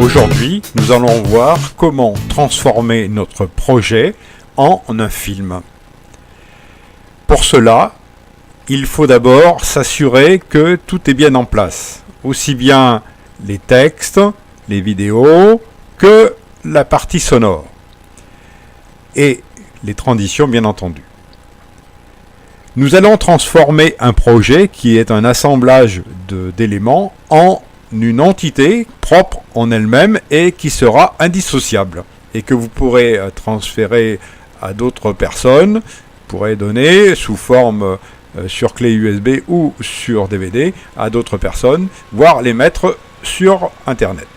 Aujourd'hui, nous allons voir comment transformer notre projet en un film. Pour cela, il faut d'abord s'assurer que tout est bien en place, aussi bien les textes, les vidéos, que la partie sonore, et les transitions bien entendu. Nous allons transformer un projet qui est un assemblage d'éléments en une entité propre en elle-même et qui sera indissociable et que vous pourrez transférer à d'autres personnes, vous pourrez donner sous forme sur clé USB ou sur DVD à d'autres personnes, voire les mettre sur Internet.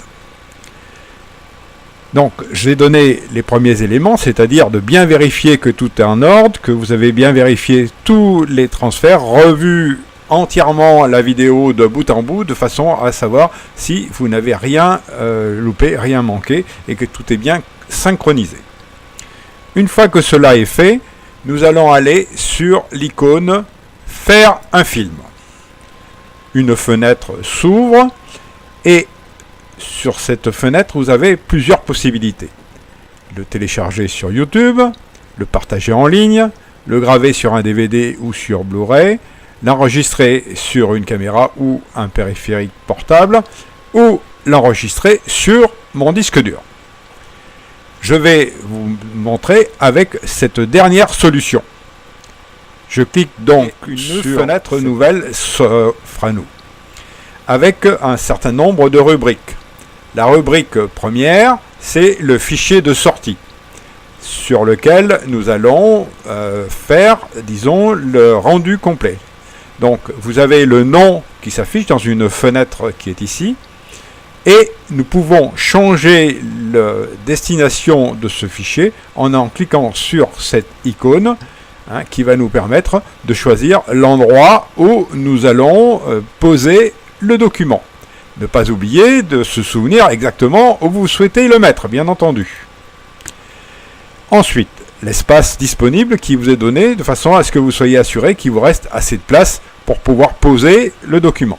Donc, j'ai donné les premiers éléments, c'est-à-dire de bien vérifier que tout est en ordre, que vous avez bien vérifié tous les transferts, revu entièrement la vidéo de bout en bout, de façon à savoir si vous n'avez rien loupé, rien manqué, et que tout est bien synchronisé. Une fois que cela est fait, nous allons aller sur l'icône « Faire un film ». Une fenêtre s'ouvre, et sur cette fenêtre, vous avez plusieurs possibilités. Le télécharger sur YouTube, le partager en ligne, le graver sur un DVD ou sur Blu-ray, l'enregistrer sur une caméra ou un périphérique portable, ou l'enregistrer sur mon disque dur. Je vais vous montrer avec cette dernière solution. Je clique donc sur une fenêtre nouvelle s'offre à nous, avec un certain nombre de rubriques. La rubrique première, c'est le fichier de sortie, sur lequel nous allons faire, disons, le rendu complet. Donc, vous avez le nom qui s'affiche dans une fenêtre qui est ici, et nous pouvons changer la destination de ce fichier en cliquant sur cette icône qui va nous permettre de choisir l'endroit où nous allons poser le document. Ne pas oublier de se souvenir exactement où vous souhaitez le mettre, bien entendu. Ensuite, l'espace disponible qui vous est donné de façon à ce que vous soyez assuré qu'il vous reste assez de place pour pouvoir poser le document.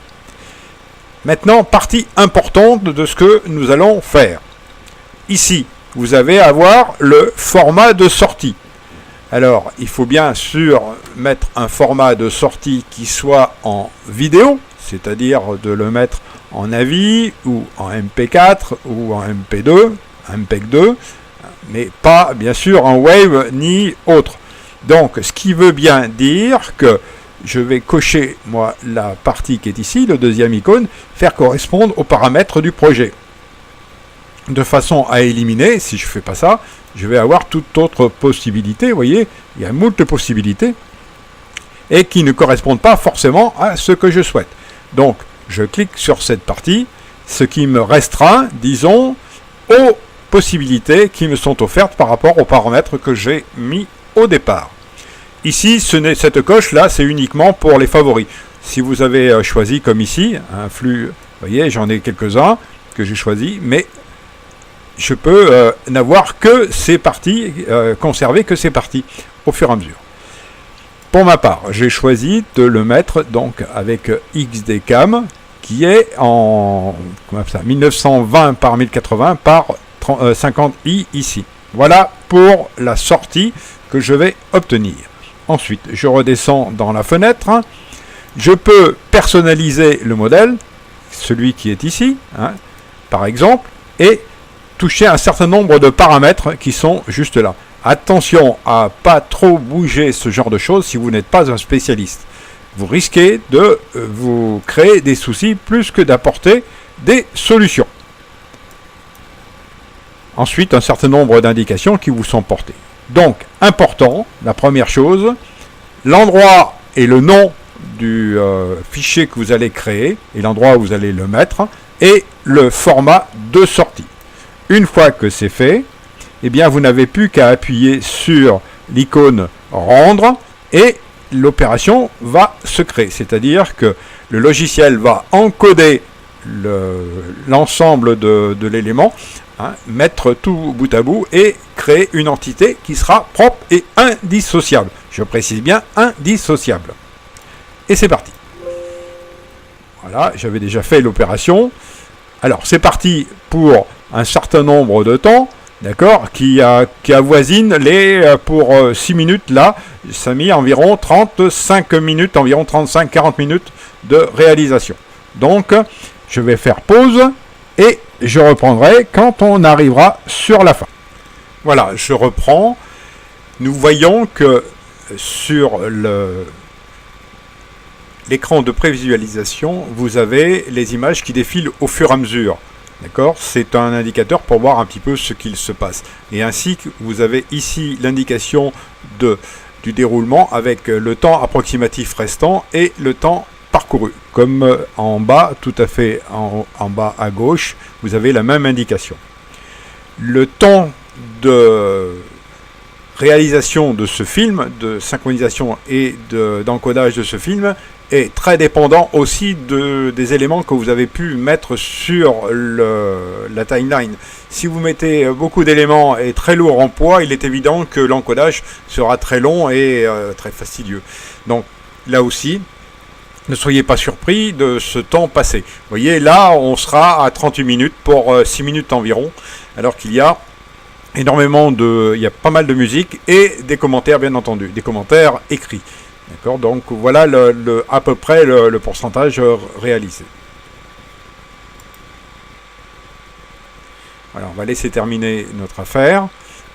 Maintenant, partie importante de ce que nous allons faire. Ici, vous avez à voir le format de sortie. Alors, il faut bien sûr mettre un format de sortie qui soit en vidéo, c'est-à-dire de le mettre en AVI ou en MP4 ou en MP2, MPEG 2, mais pas bien sûr en Wave ni autre. Donc, ce qui veut bien dire que je vais cocher, moi, la partie qui est ici, le deuxième icône, faire correspondre aux paramètres du projet. De façon à éliminer, si je ne fais pas ça, je vais avoir toute autre possibilité. Vous voyez, il y a moult possibilités et qui ne correspondent pas forcément à ce que je souhaite. Donc, je clique sur cette partie, ce qui me restera, disons, aux possibilités qui me sont offertes par rapport aux paramètres que j'ai mis au départ. Ici, cette coche-là, c'est uniquement pour les favoris. Si vous avez choisi, comme ici, un flux, vous voyez, j'en ai quelques-uns que j'ai choisis, mais je peux n'avoir que ces parties, conserver que ces parties au fur et à mesure. Pour ma part, j'ai choisi de le mettre donc avec XDCAM, qui est en 1920 par 1080 par 50i ici. Voilà pour la sortie que je vais obtenir. Ensuite, je redescends dans la fenêtre. Je peux personnaliser le modèle, celui qui est ici, par exemple, et toucher un certain nombre de paramètres qui sont juste là. Attention à pas trop bouger ce genre de choses si vous n'êtes pas un spécialiste. Vous risquez de vous créer des soucis plus que d'apporter des solutions. Ensuite, un certain nombre d'indications qui vous sont portées. Donc, important, la première chose, l'endroit et le nom du fichier que vous allez créer, et l'endroit où vous allez le mettre, et le format de sortie. Une fois que c'est fait, eh bien, vous n'avez plus qu'à appuyer sur l'icône « Rendre » et l'opération va se créer. C'est-à-dire que le logiciel va encoder l'ensemble de l'élément, mettre tout bout à bout et créer une entité qui sera propre et indissociable. Je précise bien indissociable. Et c'est parti. Voilà, j'avais déjà fait l'opération. Alors, c'est parti pour un certain nombre de temps, d'accord, qui avoisine les, pour 6 minutes, là, ça a mis environ 35 minutes, environ 35-40 minutes de réalisation. Donc, je vais faire pause et je reprendrai quand on arrivera sur la fin. Voilà, je reprends. Nous voyons que sur l'écran de prévisualisation, vous avez les images qui défilent au fur et à mesure. D'accord ? C'est un indicateur pour voir un petit peu ce qu'il se passe. Et ainsi que vous avez ici l'indication du déroulement avec le temps approximatif restant et le temps parcouru. Comme en bas, tout à fait en bas à gauche, vous avez la même indication. Le temps de réalisation de ce film, de synchronisation et d'encodage de ce film est très dépendant aussi des éléments que vous avez pu mettre sur la timeline. Si vous mettez beaucoup d'éléments et très lourds en poids, il est évident que l'encodage sera très long et très fastidieux. Donc là aussi, ne soyez pas surpris de ce temps passé. Vous voyez, là, on sera à 38 minutes pour 6 minutes environ, alors qu'il y a énormément il y a pas mal de musique et des commentaires, bien entendu, des commentaires écrits. D'accord, donc voilà à peu près le pourcentage réalisé. Voilà, on va laisser terminer notre affaire.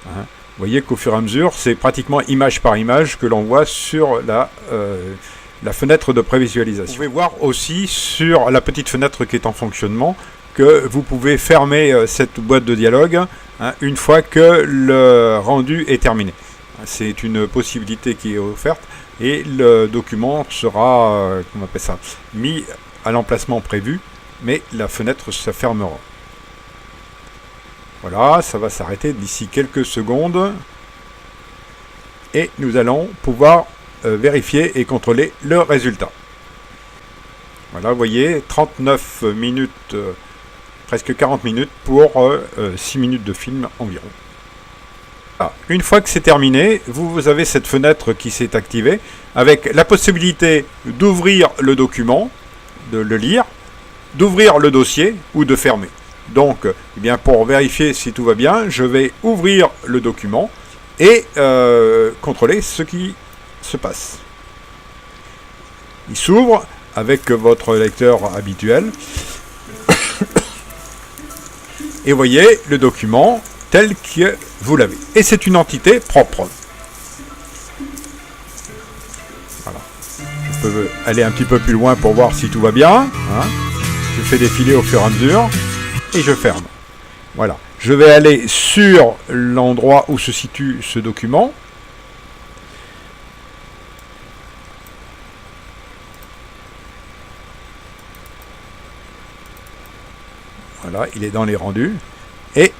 Vous voyez qu'au fur et à mesure, c'est pratiquement image par image que l'on voit sur la fenêtre de prévisualisation. Vous pouvez voir aussi sur la petite fenêtre qui est en fonctionnement que vous pouvez fermer cette boîte de dialogue une fois que le rendu est terminé. C'est une possibilité qui est offerte et le document sera on appelle ça, mis à l'emplacement prévu, mais la fenêtre se fermera. Voilà, ça va s'arrêter d'ici quelques secondes et nous allons pouvoir vérifier et contrôler le résultat. Voilà, vous voyez, 39 minutes, presque 40 minutes pour 6 minutes de film environ. Ah, une fois que c'est terminé, vous avez cette fenêtre qui s'est activée avec la possibilité d'ouvrir le document, de le lire, d'ouvrir le dossier ou de fermer. Donc, eh bien, pour vérifier si tout va bien, je vais ouvrir le document et contrôler ce qui se passe. Il s'ouvre avec votre lecteur habituel. Et voyez le document tel que vous l'avez. Et c'est une entité propre. Voilà. Je peux aller un petit peu plus loin pour voir si tout va bien. Je fais défiler au fur et à mesure. Et je ferme. Voilà. Je vais aller sur l'endroit où se situe ce document. Voilà, il est dans les rendus. Et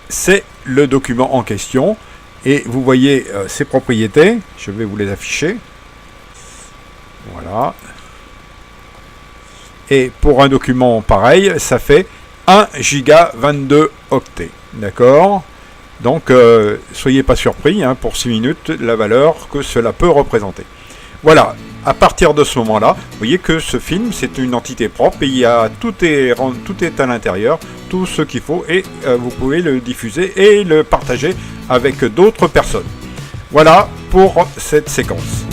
c'est le document en question. Et vous voyez ses propriétés. Je vais vous les afficher. Voilà. Et pour un document pareil, ça fait 1 giga 22 octets. D'accord ? Donc, soyez pas surpris, pour 6 minutes, la valeur que cela peut représenter. Voilà. À partir de ce moment-là, vous voyez que ce film, c'est une entité propre et tout est à l'intérieur, tout ce qu'il faut et vous pouvez le diffuser et le partager avec d'autres personnes. Voilà pour cette séquence.